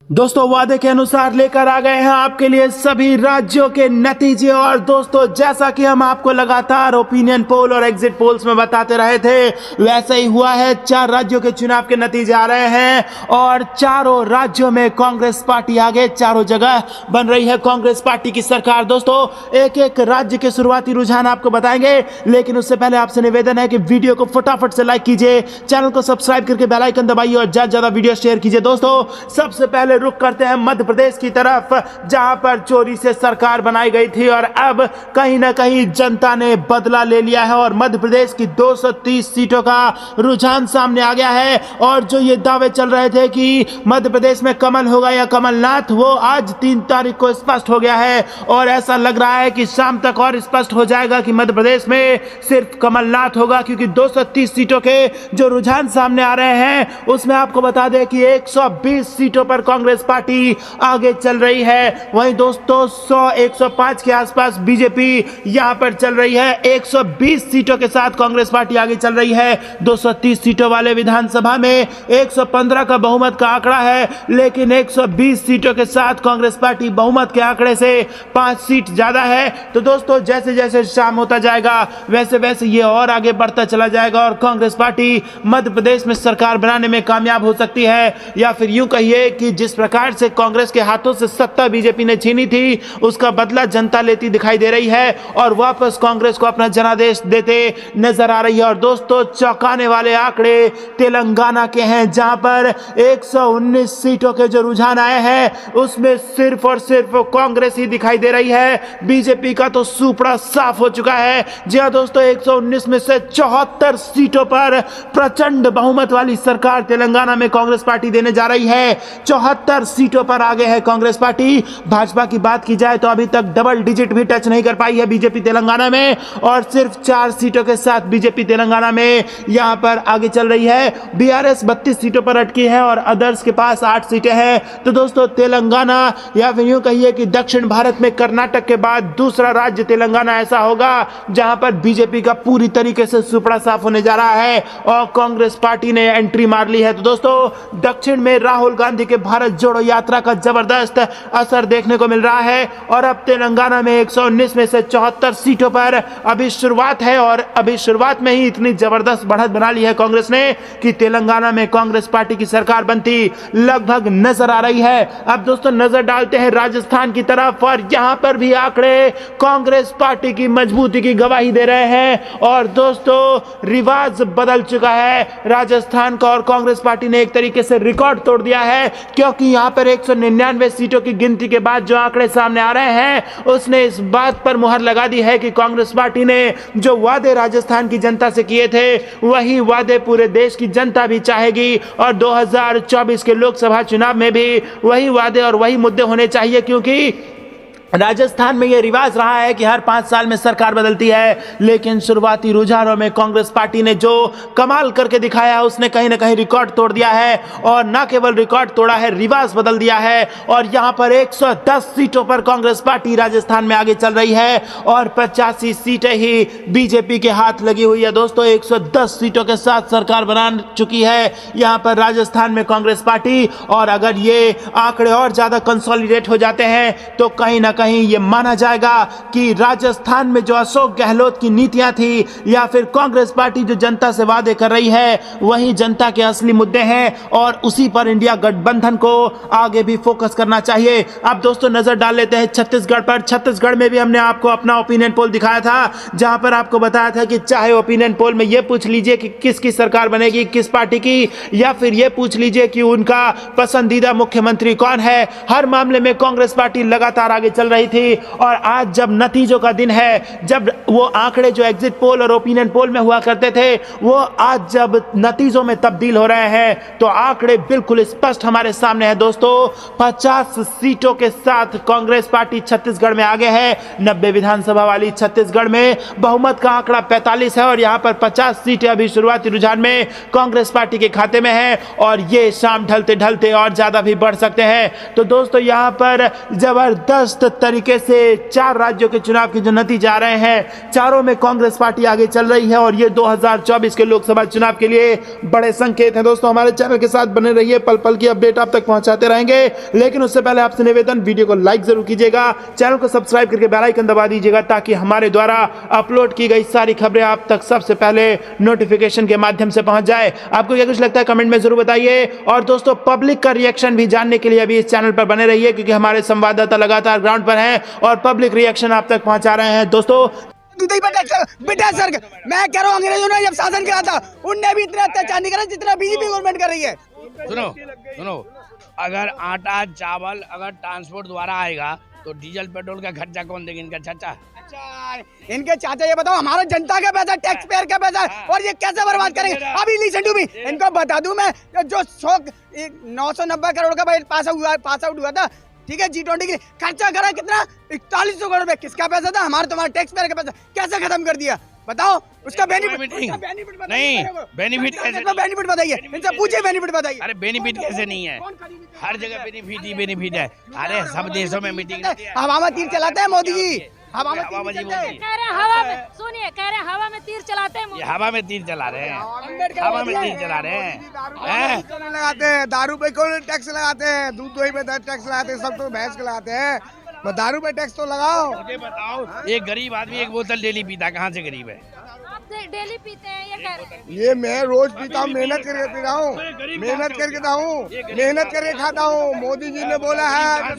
दोस्तों वादे के अनुसार लेकर आ गए हैं आपके लिए सभी राज्यों के नतीजे। और दोस्तों जैसा कि हम आपको लगातार ओपिनियन पोल और एग्जिट पोल्स में बताते रहे थे, वैसा ही हुआ है। 4 राज्यों के चुनाव के नतीजे आ रहे हैं और चारों राज्यों में कांग्रेस पार्टी आगे, चारों जगह बन रही है कांग्रेस पार्टी की सरकार। दोस्तों एक एक राज्य के शुरुआती रुझान आपको बताएंगे, लेकिन उससे पहले आपसे निवेदन है कि वीडियो को फटाफट से लाइक कीजिए, चैनल को सब्सक्राइब करके बेल आइकन दबाइए और ज्यादा ज्यादा वीडियो शेयर कीजिए। दोस्तों सबसे पहले रुक करते हैं मध्य प्रदेश की तरफ, जहां पर चोरी से सरकार बनाई गई थी और अब कहीं ना कहीं जनता ने बदला ले लिया है और मध्य प्रदेश की 230 सीटों का रुझान सामने आ गया है। और जो ये दावे चल रहे थे कि मध्य प्रदेश में कमल होगा या कमलनाथ, वो आज 3 तारीख को स्पष्ट हो गया है और ऐसा लग रहा है कि शाम तक और स्पष्ट हो जाएगा कि मध्य प्रदेश में सिर्फ कमलनाथ होगा, क्योंकि 230 सीटों के जो रुझान सामने आ रहे हैं उसमें आपको बता दें कि 120 सीटों पर कांग्रेस पार्टी आगे चल रही है। वहीं दोस्तों 100-105 के आसपास बीजेपी यहां पर चल रही है। 120 सीटों के साथ कांग्रेस पार्टी आगे चल रही है। 230 सीटों वाले विधानसभा में 115 का बहुमत का आंकड़ा है, लेकिन 120 सीटों के साथ कांग्रेस पार्टी बहुमत के आंकड़े से 5 सीट ज्यादा है। तो दोस्तों जैसे जैसे शाम होता जाएगा वैसे वैसे ये और आगे बढ़ता चला जाएगा और कांग्रेस पार्टी मध्य प्रदेश में सरकार बनाने में कामयाब हो सकती है। या फिर यूं कहिए कि जिस प्रकार से कांग्रेस के हाथों से सत्ता बीजेपी ने छीनी थी, उसका बदला जनता लेती दिखाई दे रही है और वापस कांग्रेस को अपना जनादेश देते नजर आ रही है। और दोस्तों चौंकाने वाले आंकड़े तेलंगाना के हैं, जहां पर 119 सीटों के जो रुझान आए हैं उसमें सिर्फ और सिर्फ कांग्रेस ही दिखाई दे रही है। बीजेपी का तो सुपड़ा साफ हो चुका है। जी हां दोस्तों, 119 में से 74 सीटों पर प्रचंड बहुमत वाली सरकार तेलंगाना में कांग्रेस पार्टी देने जा रही है। 74 सीटों पर आगे है कांग्रेस पार्टी। भाजपा की बात की जाए तो अभी तक डबल डिजिट भी टच नहीं कर पाई है बीजेपी तेलंगाना में और सिर्फ 4 सीटों के साथ बीजेपी तेलंगाना में यहां पर आगे चल रही है। बीआरएस 32 सीटों पर अटकी है और अदर्स के पास 8 सीटें हैं। तो दोस्तों तेलंगाना या फिर यूं कहिए कि दक्षिण भारत में कर्नाटक के बाद दूसरा राज्य तेलंगाना ऐसा होगा जहां पर बीजेपी का पूरी तरीके से सुपड़ा साफ होने जा रहा है और कांग्रेस पार्टी ने एंट्री मार ली है। तो दोस्तों दक्षिण में राहुल गांधी के भारत जोड़ो यात्रा का जबरदस्त असर देखने को मिल रहा है और अब तेलंगाना में 119 में से 74 सीटों पर अभी शुरुआत है और अभी शुरुआत में ही इतनी जबरदस्त बढ़त बना ली है कांग्रेस ने कि तेलंगाना में कांग्रेस पार्टी की सरकार बनती लगभग नजर आ रही है। अब दोस्तों नजर डालते हैं राजस्थान की तरफ और यहां पर भी आंकड़े कांग्रेस पार्टी की मजबूती की गवाही दे रहे हैं और दोस्तों रिवाज बदल चुका है राजस्थान का और कांग्रेस पार्टी ने एक तरीके से रिकॉर्ड तोड़ दिया है, क्योंकि यहां पर 199 सीटों की गिनती के बाद जो आंकड़े सामने आ रहे हैं उसने इस बात पर मुहर लगा दी है कि कांग्रेस पार्टी ने जो वादे राजस्थान की जनता से किए थे वही वादे पूरे देश की जनता भी चाहेगी और 2024 के लोकसभा चुनाव में भी वही वादे और वही मुद्दे होने चाहिए, क्योंकि राजस्थान में यह रिवाज रहा है कि हर 5 साल में सरकार बदलती है। लेकिन शुरुआती रुझानों में कांग्रेस पार्टी ने जो कमाल करके दिखाया उसने कहीं ना कहीं रिकॉर्ड तोड़ दिया है और न केवल रिकॉर्ड तोड़ा है, रिवाज बदल दिया है और यहां पर 110 सीटों पर कांग्रेस पार्टी राजस्थान में आगे चल रही है और 85 सीटें ही बीजेपी के हाथ लगी हुई है। दोस्तों 110 सीटों के साथ सरकार बना चुकी है यहां पर राजस्थान में कांग्रेस पार्टी और अगर ये आंकड़े और ज्यादा कंसोलिडेट हो जाते हैं तो कहीं ना कहीं ये माना जाएगा कि राजस्थान में जो अशोक गहलोत की नीतियां थी या फिर कांग्रेस पार्टी जो जनता से वादे कर रही है वही जनता के असली मुद्दे हैं और उसी पर इंडिया गठबंधन को आगे भी फोकस करना चाहिए। अब दोस्तों नजर डाल लेते हैं छत्तीसगढ़ पर। छत्तीसगढ़ में भी हमने आपको अपना ओपिनियन पोल दिखाया था, जहां पर आपको बताया था कि चाहे ओपिनियन पोल में यह पूछ लीजिए कि किसकी सरकार बनेगी, किस पार्टी की, या फिर यह पूछ लीजिए कि उनका पसंदीदा मुख्यमंत्री कौन है, हर मामले में कांग्रेस पार्टी लगातार आगे चल रही थी। और आज जब नतीजों का दिन है, जब वो आंकड़े जो एग्जिट पोल और ओपिनियन पोल में हुआ करते थे वो आज जब नतीजों में तब्दील हो रहे हैं तो आंकड़े बिल्कुल स्पष्ट हमारे सामने है। दोस्तों 50 सीटों के साथ कांग्रेस पार्टी छत्तीसगढ़ में आगे है। 90 विधानसभा वाली छत्तीसगढ़ में बहुमत का आंकड़ा 45 है और यहां पर 50 सीटें अभी शुरुआती रुझान में कांग्रेस पार्टी के खाते में है और ये शाम ढलते ढलते और ज्यादा भी बढ़ सकते हैं। तो दोस्तों यहां पर जबरदस्त अलग तरीके से 4 राज्यों के चुनाव के जो नतीजे आ रहे हैं, चारों में कांग्रेस पार्टी आगे चल रही है और ये 2024 के लोकसभा चुनाव के लिए बड़े संकेत हैं। दोस्तों हमारे चैनल के साथ बने रहिए, पल पल की अपडेट आप तक पहुंचाते रहेंगे। लेकिन उससे पहले आपसे निवेदन, वीडियो को लाइक जरूर कीजिएगा, चैनल को सब्सक्राइब करके बेल आइकन दबा दीजिएगा ताकि हमारे द्वारा अपलोड की गई सारी खबरें आप तक सबसे पहले नोटिफिकेशन के माध्यम से पहुंच जाए। आपको क्या कुछ लगता है कमेंट में जरूर बताइए। और दोस्तों पब्लिक का रिएक्शन भी जानने के लिए अभी इस चैनल पर बने रहिए, क्योंकि हमारे संवाददाता लगातार ग्राउंड पर हैं और पब्लिक रिएक्शन आप तक पहुंचा रहे हैं। दोस्तों बेटा सर, मैं कह रहा हूँ अंग्रेजों ने जब शासन किया था उनने भी इतना अत्याचार नहीं करा जितना बीजेपी गवर्नमेंट कर रही है। सुनो, अगर आटा चावल अगर ट्रांसपोर्ट द्वारा आएगा तो डीजल पेट्रोल का खर्चा कौन देगा? इनका चाचा। अच्छा, इनके चाचा, ये बताओ हमारा जनता का पैसा, टैक्स पेयर का पैसा, और ये कैसे बर्बाद करेंगे? अभी लिसन टू मी, इनको बता दूं मैं, जो 990 करोड़ का पास आउट हुआ था, ठीक है, G20 के लिए खर्चा करा कितना? 4100 करोड़ रुपए। किसका पैसा था? हमारा, तुम्हारा टैक्स पेयर का पैसा। कैसे खत्म कर दिया बताओ? उसका बेनिफिट नहीं, बेनिफिट कैसे? बेनिफिट बताइए, इनसे पूछिए बेनिफिट बताइए। अरे बेनिफिट कैसे नहीं है? हर जगह बेनिफिट है। अरे सब देशों में मीटिंग हवा में तीर चलाते हैं मोदी जी, हवा में हवा तीर में चलाते हैं। कह रहे हैं हवा में, सुनिए, कह रहे हैं हवा में तीर चलाते हैं। हवा में तीर चला रहे हैं, हवा में तीर चला रहे हैं। लगाते हैं दारू पे कौन टैक्स लगाते हैं? दूध दही पे टैक्स लगाते हैं, सब तो भैंस के लगाते हैं, दारू पे टैक्स तो लगाओ। मुझे बताओ, एक गरीब आदमी एक बोतल डेली पीता, कहाँ से गरीब है? आप डेली पीते हैं, ये कह रहे हैं। ये मैं रोज पीता हूँ, मेहनत करके पी रहा हूँ, मेहनत करके मेहनत करके खाता हूँ। मोदी जी ने बोला है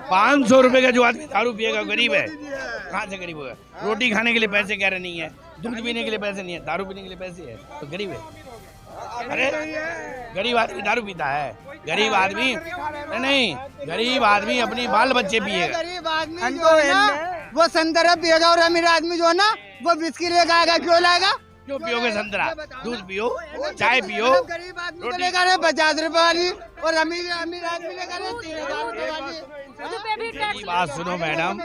500 रुपए का जो आदमी दारू पिएगा गरीब है। कहाँ से गरीब होगा? रोटी खाने के लिए पैसे कह रहे नहीं है, दूध पीने के लिए पैसे नहीं है, दारू पीने के लिए पैसे है तो गरीब है। अरे गरीब आदमी दारू पीता है? गरीब आदमी नहीं, गरीब आदमी अपनी बाल बच्चे पिएगा। गरीब आदमी जो है ना वो संतरा पिएगा, और अमीर आदमी जो है ना वो बिस्किट लेकर आएगा। क्यों लाएगा? क्यों पियोगे संतरा? दूध पियो, चाय पियो। गरीब आदमी को लेकर 50 रुपए वाली, और अमीर आदमी लेकर 3000 वाली। बात सुनो मैडम,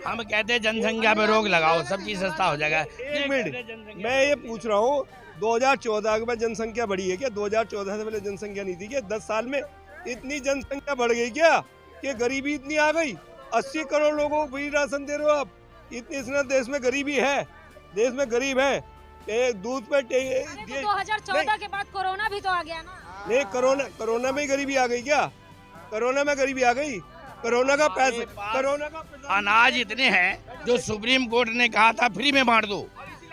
हम कहते हैं जनसंख्या पे रोक लगाओ, सब चीज सस्ता हो जाएगा। एक मिनट, मैं ये पूछ रहा हूँ 2014 के बाद जनसंख्या बढ़ी है क्या? 2014 से पहले जनसंख्या नहीं थी क्या? 10 साल में इतनी जनसंख्या बढ़ गई क्या कि गरीबी इतनी आ गई? 80 करोड़ लोगों को फ्री राशन दे रहे हो आप। इतनी देश में गरीबी है, देश में गरीब है। दूध पे 2014 के बाद कोरोना भी तो आ गया ना। नहीं, कोरोना में ही गरीबी आ गई क्या? कोरोना में गरीबी आ गई? कोरोना का अनाज इतने हैं जो सुप्रीम कोर्ट ने कहा था फ्री में बांट दो,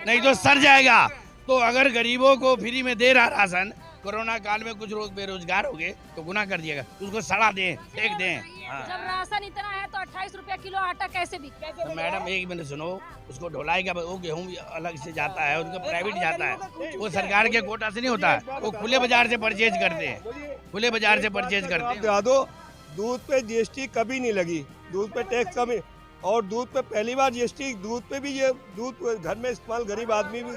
नहीं तो सड़ जाएगा। तो अगर गरीबों को फ्री में दे रहा राशन, कोरोना काल में कुछ लोग बेरोजगार हो गए तो गुनाह कर दिएगा, उसको सड़ा दें, फेंक दें। जब राशन इतना है तो 28 रुपया किलो आटा कैसे बिके? तो मैडम एक मिनट सुनो, उसको ढुलाई का वो गेहूँ अलग से जाता है, उनका प्राइवेट जाता है, वो सरकार के कोटा से नहीं होता है, वो खुले बाजार से परचेज करते हैं, खुले बाजार से परचेज करते हैं। बता दो, दूध पे GST कभी नहीं लगी, दूध पे टैक्स कभी, और दूध पे पहली बार GST, दूध पे भी ये दूध घर में इस्तेमाल गरीब आदमी भी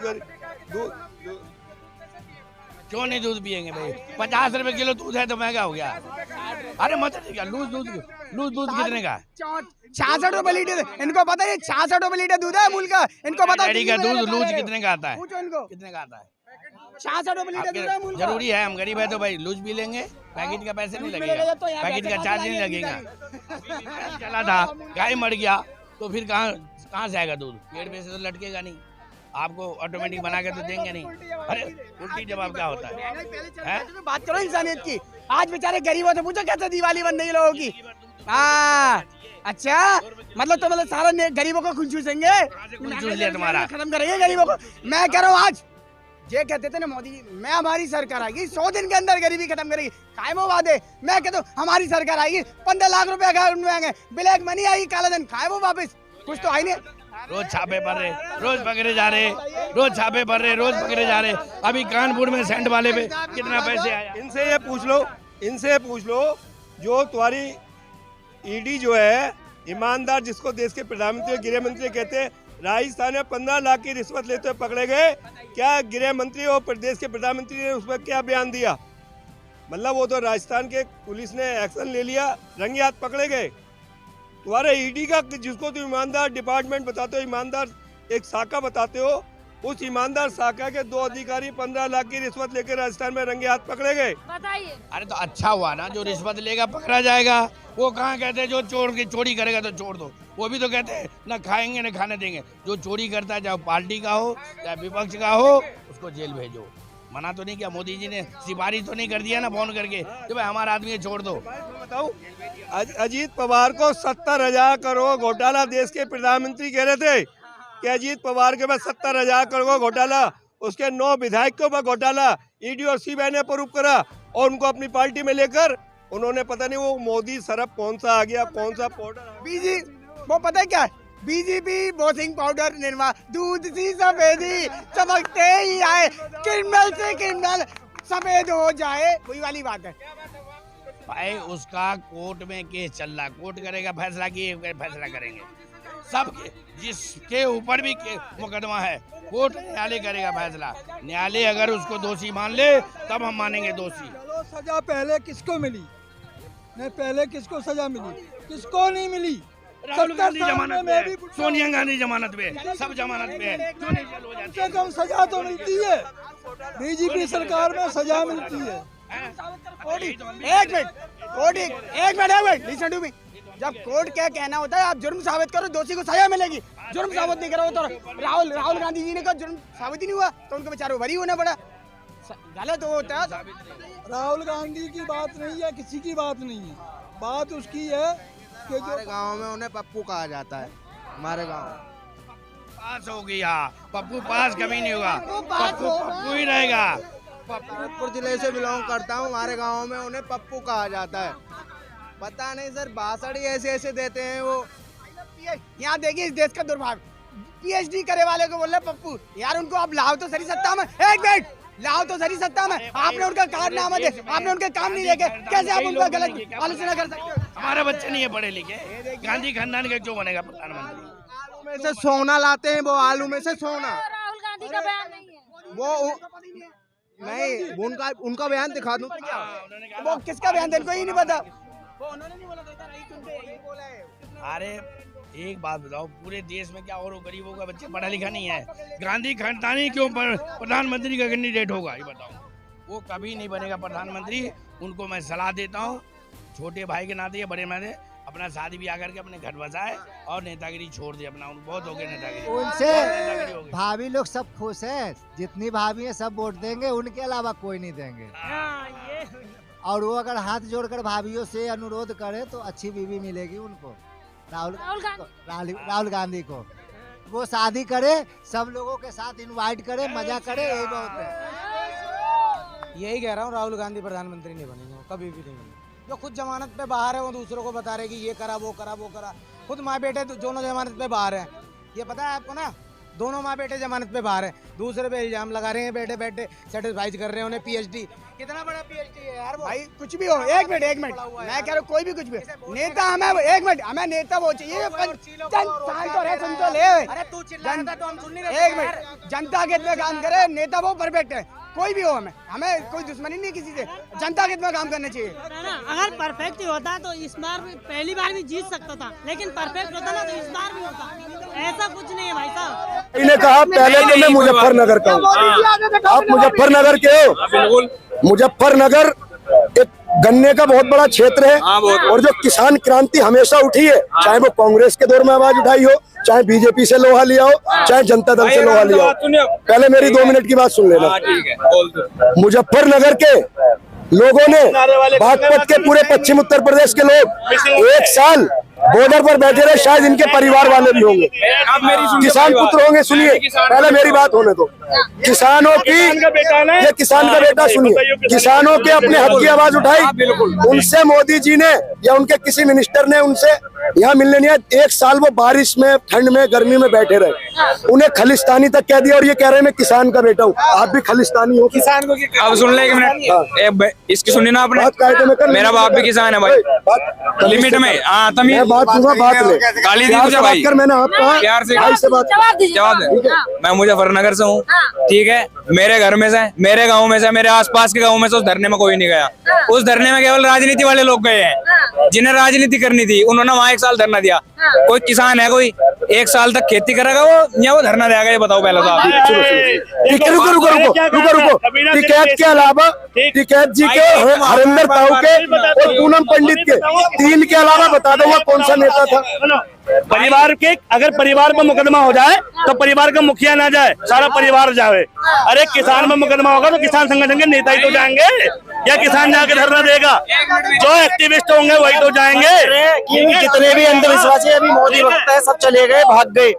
क्यों नहीं दूध पियेंगे भाई? 50 रुपए किलो दूध है तो महंगा हो गया। अरे मत क्या, लूज दूध कितने का? 66 रुपए लीटर। इनको पता है 66 रुपए लीटर दूध है अमूल का। इनको पता है का दूध लूज कितने का आता है? पूछो इनको कितने का आता है? 66 रुपए लीटर दूध है अमूल का। जरूरी है, हम गरीब है तो भाई लूज भी लेंगे, पैकेट का पैसे नहीं लगेगा, पैकेट का चार्ज नहीं लगेगा। चला था, गाय मर गया तो फिर कहाँ से आएगा दूध? पेड़ पे से तो लटकेगा नहीं, आपको ऑटोमेटिक बना के तो देंगे नहीं। अरे उल्टी जवाब क्या होता है? बात करो इंसानियत की। आज बेचारे गरीबों से पूछो कैसे दिवाली बन रही लोगों की। अच्छा, मतलब सारा गरीबों को खून चूसेंगे, चूस लिया तुम्हारा, खत्म करेंगे गरीबों को। मैं कह रहा हूँ आज ये कहते थे ना मोदी जी, मैं हमारी सरकार आएगी 100 दिन के अंदर गरीबी खत्म करेगी, कायम वादे। मैं कहता हूँ हमारी सरकार आएगी 15 लाख रुपए अकाउंट में आएंगे, ब्लैक मनी आएगी, काला धन खाए वो वापस, कुछ तो आई नहीं। रोज छापे पड़ रहे, रोज पकड़े जा रहे, रोज छापे पड़ रहे, रोज पकड़े जा रहे। अभी कानपुर में सेंट वाले पे कितना पैसे आया? इनसे ये पूछ लो, जो तुम्हारी ईडी जो है, ईमानदार जिसको देश के प्रधानमंत्री और गृह मंत्री कहते हैं, राजस्थान में 15 लाख की रिश्वत लेते हुए पकड़े गए। क्या गृह मंत्री और प्रदेश के प्रधानमंत्री ने उस पर क्या बयान दिया? मतलब वो तो राजस्थान के पुलिस ने एक्शन ले लिया, रंगे हाथ पकड़े गए। तुम्हारे ईडी का, जिसको तुम ईमानदार डिपार्टमेंट बताते हो, ईमानदार एक शाखा बताते हो, उस ईमानदार शाखा के 2 अधिकारी 15 लाख की रिश्वत लेकर राजस्थान में रंगे हाथ पकड़े गए। बताइए। अरे तो अच्छा हुआ ना, जो रिश्वत लेगा पकड़ा जाएगा। वो कहाँ कहते हैं जो चोरी करेगा तो छोड़ दो, वो भी तो कहते हैं ना खाएंगे ना खाने देंगे। जो चोरी करता है, चाहे पार्टी का हो चाहे विपक्ष का हो, उसको जेल भेजो। मना तो नहीं किया मोदी जी ने, सिफारिश तो नहीं कर दिया ना फोन करके कि भाई हमारा आदमी है छोड़ दो। बताऊं, अजीत पवार को 70,000 करोड़ घोटाला देश के प्रधानमंत्री कह रहे थे कि अजीत पवार के पास 70,000 करोड़ घोटाला, उसके 9 विधायकों पर घोटाला ईडी और सीबीआई ने प्रूव करा और उनको अपनी पार्टी में लेकर उन्होंने पता नहीं वो मोदी सरफ कौन सा आ गया, कौन सा पाउडर बीजी वो पता है क्या है? बीजेपी वॉशिंग पाउडर निर्मा दूध सी सफेदी चमकते ही आए, क्रिमिनल से क्रिमिनल सफेद हो जाए, वही वाली बात है। भाई उसका कोर्ट में केस चल रहा, कोर्ट करेगा फैसला की फैसला करेंगे सब। जिसके ऊपर भी मुकदमा है कोर्ट न्यायालय करेगा फैसला। न्यायालय अगर उसको दोषी मान ले तब हम मानेंगे दोषी। चलो सजा पहले किसको मिली, नहीं पहले किसको सजा मिली, किसको नहीं मिली। राहुल गांधी जमानत पे है, सोनिया गांधी जमानत पे है, सब जमानत पे है, क्यों नहीं जेल हो जाती कम से कम सजा तो मिलती है, बीजेपी सरकार में सजा मिलती है। एक मिनट लिसन टू मी। जब कोर्ट क्या कहना होता है, आप जुर्म साबित करो दोषी को सजा मिलेगी। जुर्म साबित नहीं करो तो राहुल गांधी जी ने कहा जुर्म साबित ही नहीं हुआ तो उनको बेचारों बरी होना पड़ा। गलत होता है। राहुल गांधी की बात नहीं है, किसी की बात नहीं है, बात उसकी है कि जो हमारे गांव में उन्हें पप्पू कहा जाता है। हमारे गांव पास हो गया पप्पू, पास कभी नहीं होगा, पप्पू ही रहेगा। भरतपुर जिले से बिलोंग करता हूँ, हमारे गांव में उन्हें पप्पू कहा जाता है। पता नहीं सर, बासड़ी ऐसे ऐसे देते हैं वो। यहाँ देखिए इस देश का दुर्भाग्य, पीएचडी करे वाले को बोल रहे पप्पू। यार उनको आप लाओ तो सही सत्ता में, एक मिनट लाओ तो सही सत्ता में। आपने उनका कारनामा दे, आपने उनके काम नहीं देखे, कैसे आप उनका गलत आलोचना कर सकते हो? हमारे बच्चे नहीं है पढ़े लिखे, गांधी खानदान का क्यों बनेगा प्रधानमंत्री? आलू में से सोना लाते हैं वो, आलू में से सोना। राहुल गांधी का बयान नहीं है वो नहीं, उनका बयान दिखा दूं। वो किसका बयान दे, कोई नहीं पता। अरे एक बात बताओ, पूरे देश में क्या और गरीबों का बच्चा पढ़ा लिखा नहीं है? गांधी खानदानी क्यों प्रधानमंत्री का कैंडिडेट होगा ये बताओ? वो कभी नहीं बनेगा प्रधानमंत्री। उनको मैं सलाह देता हूँ, छोटे भाई के नाते या बड़े नाते अपना शादी ब्याह करके अपने घर बसाए और नेतागिरी छोड़ दे अपना। बहुत हो गए नेतागिरी, उनसे भाभी लोग सब खुश हैं, जितनी भाभी है सब वोट देंगे, उनके अलावा कोई नहीं देंगे। और वो अगर हाथ जोड़कर भाभीियों से अनुरोध करे तो अच्छी बीवी मिलेगी उनको। राहुल गांधी को वो शादी करे, सब लोगों के साथ इनवाइट करे, मजा करे, यही बहुत है। यही कह रहा हूँ, राहुल गांधी प्रधानमंत्री नहीं बनेंगे, कभी भी नहीं बनेंगे। जो खुद जमानत पे बाहर है वो दूसरों को बता रहे कि ये करा वो करा वो करा। खुद माँ बेटे दोनों जमानत पे बाहर हैं, ये पता है आपको ना? दोनों माँ बेटे जमानत पे बाहर हैं, दूसरे पे इल्जाम लगा रहे हैं, बैठे बैठे सेटिस्फाइज कर रहे हैं उन्हें। पीएचडी कितना बड़ा पीएचडी है यार वो। भाई कुछ भी हो, एक मिनट मैं कह रहा हूँ कोई भी कुछ भी नेता हमें, एक मिनट हमें नेता वो चाहिए। सुन तो ले, अरे तू चिल्ला रहा था तो हम सुन नहीं रहे। एक मिनट, जनता के हित में काम करे, नेता वो परफेक्ट है, कोई भी हो, हमें कोई दुश्मनी नहीं किसी से, जनता के हित में काम करना चाहिए। अगर परफेक्ट होता तो इस बार भी, पहली बार भी जीत सकता था, लेकिन परफेक्ट होता ना तो इस बार भी होता। ऐसा कुछ नहीं है भाई साहब। इन्हें कहा पहले तो मैं मुजफ्फरनगर का हूँ, आप मुजफ्फरनगर के हो। बिल्कुल, मुजफ्फरनगर एक गन्ने का बहुत बड़ा क्षेत्र है और जो किसान क्रांति हमेशा उठी है, चाहे वो कांग्रेस के दौर में आवाज उठाई हो, चाहे बीजेपी से लोहा लिया हो, चाहे जनता दल से लोहा लिया हो। पहले मेरी 2 मिनट की बात सुन लेना। मुजफ्फरनगर के लोगों ने, बागपत के पूरे पश्चिम उत्तर प्रदेश के लोग 1 साल बॉर्डर पर बैठे रहे, शायद इनके परिवार वाले भी होंगे, किसान पुत्र होंगे। सुनिए, पहले मेरी बात होने दो। किसानों की, ये किसान का बेटा, सुनिए, किसानों के अपने हक की आवाज उठाई, उनसे मोदी जी ने या उनके किसी मिनिस्टर ने उनसे यहाँ मिलने नहीं आया। 1 साल वो बारिश में, ठंड में, गर्मी में बैठे रहे, उन्हें खालिस्तानी तक कह दिया और ये कह रहे हैं मैं किसान का बेटा हूँ। आप भी खालिस्तानी हो? किसान को अब सुन ले 1 मिनट, इसकी सुनी ना आपने? मेरा बाप भी किसान है भाई, लिमिट में। हाँ तभी बात दूंगा, बात ले, गाली दी मुझे भाई, मैंने आपका प्यार से जवाब दे। मैं मुजफ्फरनगर से हूँ, ठीक है? मेरे घर में से, मेरे गांव में से, मेरे आसपास के गांव में से उस धरने में कोई नहीं गया। उस धरने में केवल राजनीति वाले लोग गए हैं, जिन्हें राजनीति करनी थी, उन्होंने वहाँ 1 साल धरना दिया। कोई किसान है कोई 1 साल तक खेती करेगा वो या वो धरना देगा, ये बताओ पहले तो आप। रुको। टिकैत के अलावा टिकैत जी के, हरिंदर ताऊ के और पूनम पंडित के, 3 के अलावा बता दो वह कौन सा नेता था? परिवार के, अगर परिवार पर मुकदमा हो जाए तो परिवार का मुखिया ना जाए, सारा परिवार जाए। अरे किसान पर मुकदमा होगा तो किसान संगठन के नेता ही तो जाएंगे, या किसान जाके धरना देगा? जो एक्टिविस्ट होंगे वही तो जाएंगे। कितने भी अंधविश्वासी अभी मोदी वक्त है, सब चले गए, भाग गए।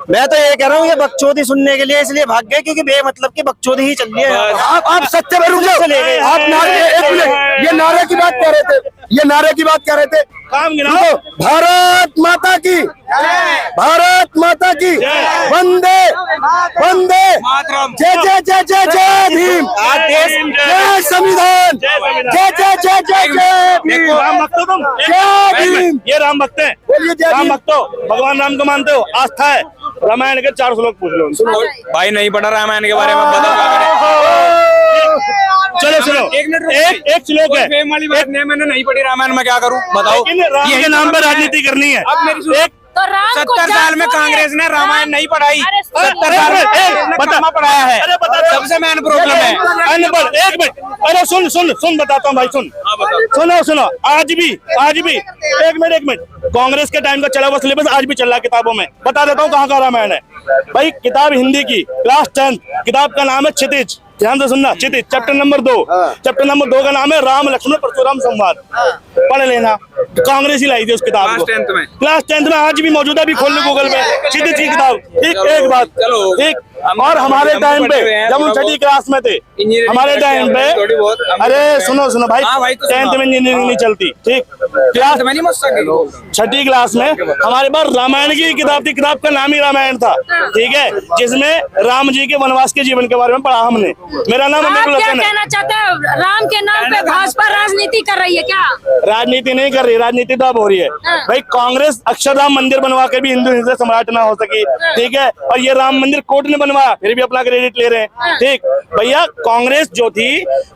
मैं तो ये कह रहा हूँ ये बकचोदी सुनने के लिए इसलिए भाग गए क्योंकि बेमतलब की बकचोदी ही चल रही है। आप सत्य में रुक जाओ। आप ये नारे की बात कह रहे थे, काम गिनाओ। भारत माता की, भारत माता की, वंदे वंदे, जय जय जय जय जय भीम, जय संविधान, जय जय जय जय जय भीम। राम भक्त हो तुम? जय भीम। ये राम भक्त है, राम भक्त हो, भगवान राम को मानते हो, आस्था है। रामायण के 4 श्लोक पूछ लो। भाई नहीं पढ़ा रामायण के बारे में, बताओ। चलो सुनो, एक श्लोक है। मैंने नहीं पढ़ी रामायण, में क्या करूं बताओ? राम के नाम पर राजनीति करनी है। अब मेरी सुनो, तो राम को 70 साल में कांग्रेस ने रामायण नहीं पढ़ाई, अरे 70 साल में कलमा पढ़ाया है। अरे बता, सबसे मेन प्रॉब्लम है अनपढ़। एक मिनट, अरे सुन बताता हूँ भाई, सुनो। आज भी एक मिनट, कांग्रेस के टाइम का चला हुआ सिलेबस आज भी चल रहा है किताबों में। बता देता हूँ कहाँ का रामायण है भाई। किताब हिंदी की, क्लास 10, किताब का नाम है क्षितिज। ध्यान से सुनना, क्षितिज, चैप्टर नंबर 2। चैप्टर नंबर 2 का नाम है राम लक्ष्मण परशुराम संवाद। पढ़ लेना। कांग्रेस ही लाई थी उस किताब को क्लास 10 में। आज भी मौजूद है, अभी खोल लो गूगल में, क्षितिज की किताब। एक बात, ठीक। और हमारे टाइम पे जब हम 6ठी क्लास में थे, हमारे टाइम पे, अरे सुनो भाई, 10th में इंजीनियरिंग नहीं चलती, ठीक। क्लास 6ठी क्लास में हमारे पास रामायण की किताब थी। किताब का नाम ही रामायण था, ठीक है, जिसमें राम जी के वनवास के जीवन के बारे में पढ़ा हमने। मेरा नाम आप क्या कहना चाहते हैं? राम के नाम पे भाजपा राजनीति कर रही है क्या? राजनीति नहीं कर रही, राजनीति तो अब हो रही है भाई। कांग्रेस अक्षरधाम मंदिर बनवा के भी हिंदू हिंदू सम्राट ना हो सकी, ठीक है। और ये राम मंदिर कोर्ट ने बनवाया, फिर भी अपना क्रेडिट ले रहे हैं, ठीक। भैया कांग्रेस जो थी,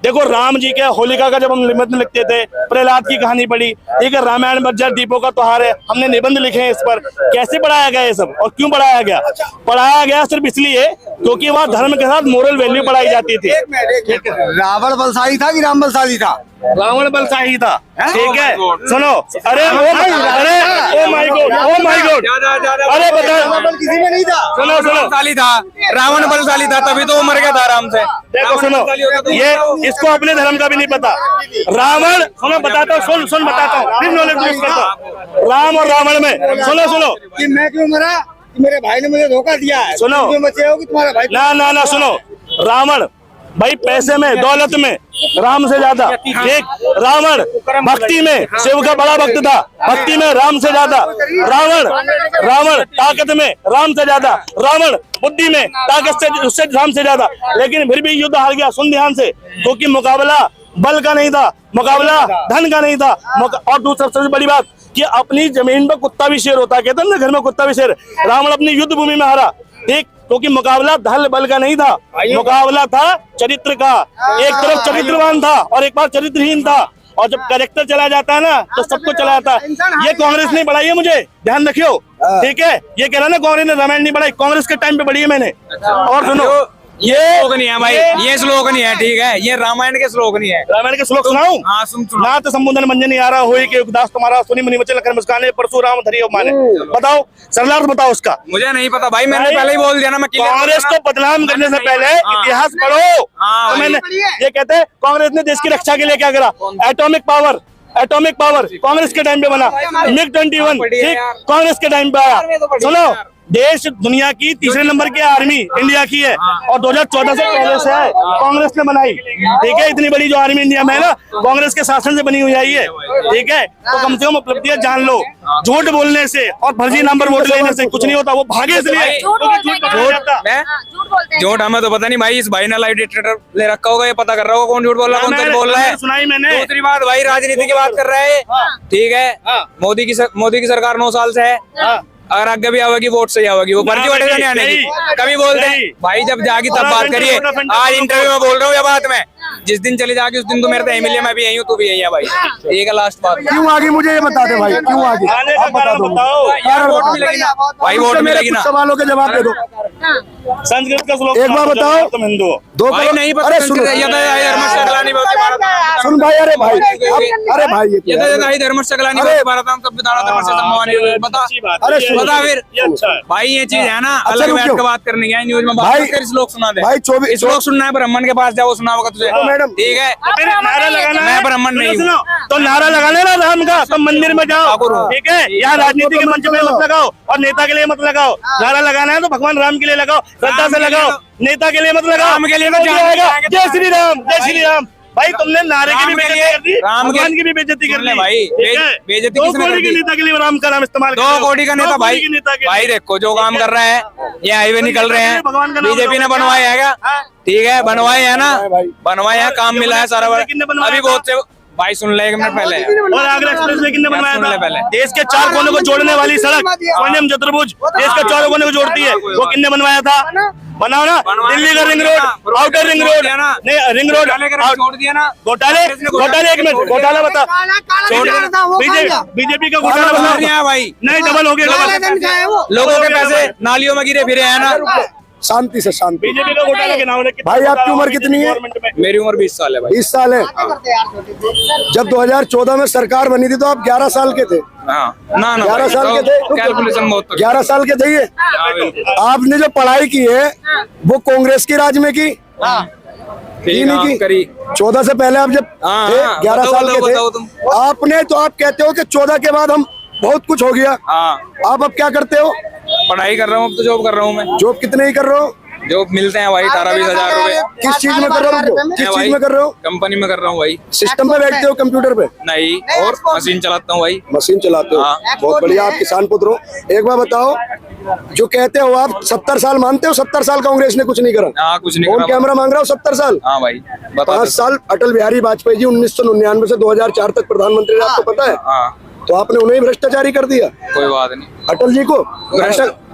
देखो राम जी के होलिका का जब हम निबंध लिखते थे, प्रहलाद की कहानी पढ़ी, ठीक है। रामायण बज्जर दीपों का त्योहार है, हमने निबंध लिखे हैं इस पर। कैसे पढ़ाया गया ये सब, और क्यों पढ़ाया गया? पढ़ाया गया सिर्फ इसलिए क्योंकि वहाँ धर्म के साथ मोरल वैल्यू पढ़ाई जाती थी। रावण बलशाली था कि राम बलशाली था? रावण बलशाही था, ठीक है। सुनो, अरे ओ माय गॉड, अरे बता, किसी में नहीं था। सुनो बलशाली था, रावण बलशाली था, तभी तो मर गया था आराम से। देखो सुनो, ये इसको अपने धर्म का भी नहीं पता। रावण, सुनो बताता हूँ, सुन बताता हूँ, फिर नॉलेज यूज करता हूँ। राम और रावण में सुनो कि मैं क्यों मरा? मेरे भाई ने मुझे धोखा दिया है। सुनो, बचे हो कि तुम्हारा भाई? ना सुनो, रावण भाई पैसे में, दौलत में राम से ज्यादा, ठीक। रावण भक्ति में शिव का बड़ा भक्त था, भक्ति में राम से ज्यादा। रावण ताकत में राम से ज्यादा, रावण बुद्धि में ताकत से उससे राम से ज्यादा। लेकिन फिर भी युद्ध हार गया। सुन ध्यान से, क्योंकि मुकाबला बल का नहीं था, मुकाबला धन का नहीं था। और दूसरा सबसे बड़ी बात कि अपनी जमीन पर कुत्ता भी शेर होता है, कहते हैं ना, घर में कुत्ता भी शेर। रावण अपनी युद्ध भूमि में हारा, ठीक, क्योंकि मुकाबला धन बल का नहीं था, मुकाबला था चरित्र का। एक तरफ चरित्रवान था और एक बार चरित्रहीन था। और जब कैरेक्टर चला जाता है ना तो सबको चला जाता है। ये कांग्रेस ने पढ़ाई है, मुझे ध्यान रखियो, ठीक है। ये कह रहा ना कांग्रेस ने रामायण नहीं पढ़ाई, कांग्रेस के टाइम पे पढ़ी है मैंने। और सुनो, ये श्लोक नहीं है भाई, ये श्लोक नहीं है, ठीक है। ये रामायण के श्लोक नहीं है। रामायण के श्लोक सुनाऊं? हाँ सुन। ना तो संबोधन मंजन नहीं आ रहा, होई के उपदास तुम्हारा, सुनी मुनि वचन लखन मुस्काने, परशुराम धरी माने। बताओ, सरलार्थ बताओ उसका। मुझे नहीं पता भाई, मैंने पहले ही बोल दिया ना। मैं कांग्रेस को बदनाम करने से पहले इतिहास पढ़ो। तो मैंने ये कहते हैं कांग्रेस ने देश की रक्षा के लिए क्या करा? एटॉमिक पावर कांग्रेस के टाइम पे बना। MiG-21, ठीक, कांग्रेस के टाइम पे आया। सुनो, देश दुनिया की 3रे नंबर की आर्मी इंडिया की है और 2014 से पहले से है, कांग्रेस ने बनाई, ठीक है। इतनी बड़ी जो आर्मी इंडिया में है ना, कांग्रेस के शासन से बनी हुई आई है, ठीक है। तो कम से कम उपलब्धियां जान लो। झूठ बोलने से और फर्जी नंबर वोट लेने से कुछ नहीं होता। वो भागे इसलिए झूठ हमें तो पता नहीं भाई। इस भाई ने लाइव डिक्टेटर ले रखा होगा, ये पता कर रहा होगा कौन झूठ बोल रहा है, कौन सच बोल रहा है। सुनाई मैंने। दूसरी बात भाई, राजनीति की बात कर रहा है, ठीक है। मोदी की सरकार 9 साल से है, अगर आगे भी आवेगी वोट से ही आवेगी, वो पर्ची वोटे से नहीं आने की। कभी बोलते हैं भाई जब जागी तब बात करिए। आज इंटरव्यू में बोल रहा हूँ या बात में, जिस दिन चली जागी उस दिन तो मेरे तो एमएलए मैं भी यही हूँ, तू भी यही है भाई। ये का लास्ट बात। क्यों आगे मुझे ये बता दे भाई, क्यों आगे आप बता दो यार, वोट मिलेगी ना भाई, वोट मिलेगी ना। सवालों के जवाब दे दो। संस्कृत का श्लोक एक बार बताओ, तुम हिंदू हो। दो भाई नहीं पता। अरे सुन भाई, अरे भाई, अरे भाई ये तो धर्म सकला नहीं बता। अरे बता फिर भाई, ये चीज है ना, अलग बैठ के बात करनी है। न्यूज में बात कर, श्लोक सुना दे भाई। 24 श्लोक सुनना है, ब्राह्मण के पास जाओ, सुना होगा तुझे। मैडम ठीक है, नारा लगाना मैं ब्राह्मण नहीं हूँ। तो नारा लगा लेना राम का, तुम मंदिर में जाओ, ठीक है। यहाँ राजनीति के मंच पे मत लगाओ और नेता के लिए मत लगाओ। नारा लगाना है तो भगवान राम के लिए लगाओ, श्रद्धा से लगाओ, नेता के लिए मत लगाओ। राम के लिए जय श्री राम, जय श्री राम। भाई तुमने नारे की भी बेइज्जती कर दी, भगवान की भी बेइज्जती कर दी भाई। बेइज्जती 2 करोड़ के नेता के लिए राम का नाम इस्तेमाल 2 कोटी का नेता भाई। भाई देखो जो काम कर रहा है, ये हाईवे निकल रहे हैं, बीजेपी ने बनवाया है क्या? ठीक है, बनवाए है ना, बनवाए है, काम मिला है सारा। अभी बहुत से भाई सुन ले 1 मिनट पहले। और आगरा एक्सप्रेस वे किसने बनवाया था? पहले देश के 4 कोनों को जोड़ने वाली सड़क स्वर्णिम चतुर्भुज देश के 4 कोनों को जोड़ती है, वो किसने बनवाया था? बनाओ ना, दिल्ली का ring road, outer ring road, नहीं रिंग रोड छोड़ दिया ना। घोटाले 1 मिनट, घोटाला बता। बीजेपी का घोटाला बता भाई, नहीं डबल हो गया। लोगों के पैसे नालियों में गिरे फिरे है ना। शांति से, शांति। बीजेपी का घोटाला के नाम है। भाई आपकी उम्र कितनी है? मेरी उम्र 20 साल है भाई। 20 साल है। जब 2014 में सरकार बनी थी तो आप 11 साल के थे। ना 11 साल के थे, कैलकुलेशन बहुत 11 साल के थे। ये आपने जो पढ़ाई की है वो कांग्रेस की राज में की नहीं की? करी 14 से पहले आप जब 11 साल के थे आपने, तो आप कहते हो कि 14 के बाद हम बहुत कुछ हो गया। आप अब क्या करते हो? पढ़ाई कर रहा हूँ, अब तो जॉब कर रहा हूँ मैं। जॉब कितने ही कर रहे हो? जॉब मिलते हैं भाई 18-20 हजार रुपए। किस चीज में कर रहे हो? किस चीज में कर रहे हो? कंपनी में कर रहा हूँ भाई। सिस्टम पे बैठते हो, कंप्यूटर पे? नहीं, और मशीन चलाता हूँ भाई। मशीन चलाते हो, बहुत बढ़िया। आप किसान पुत्र हो। एक बार बताओ, जो कहते हो आप 70 साल मानते हो? 70 साल कांग्रेस ने कुछ नहीं करा? कुछ नहीं करा। कैमरा मांग रहा हूँ 70 साल। हाँ भाई, 5 साल अटल बिहारी वाजपेयी जी 1999 से 2004 तक प्रधानमंत्री रहे, आपको पता है? तो आपने उन्हें भ्रष्टाचारी कर दिया। कोई बात नहीं, अटल जी को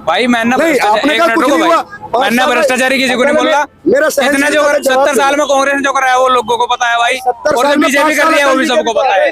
भाई मैंने आपने कहा कुछ नहीं हुआ। मैंने भ्रष्टाचारी किसी को नहीं बोला। मेरा इतने जो 70 साल में कांग्रेस ने जो कराया वो लोगों को पता है भाई, और बीजेपी कर रही है वो भी सबको पता है।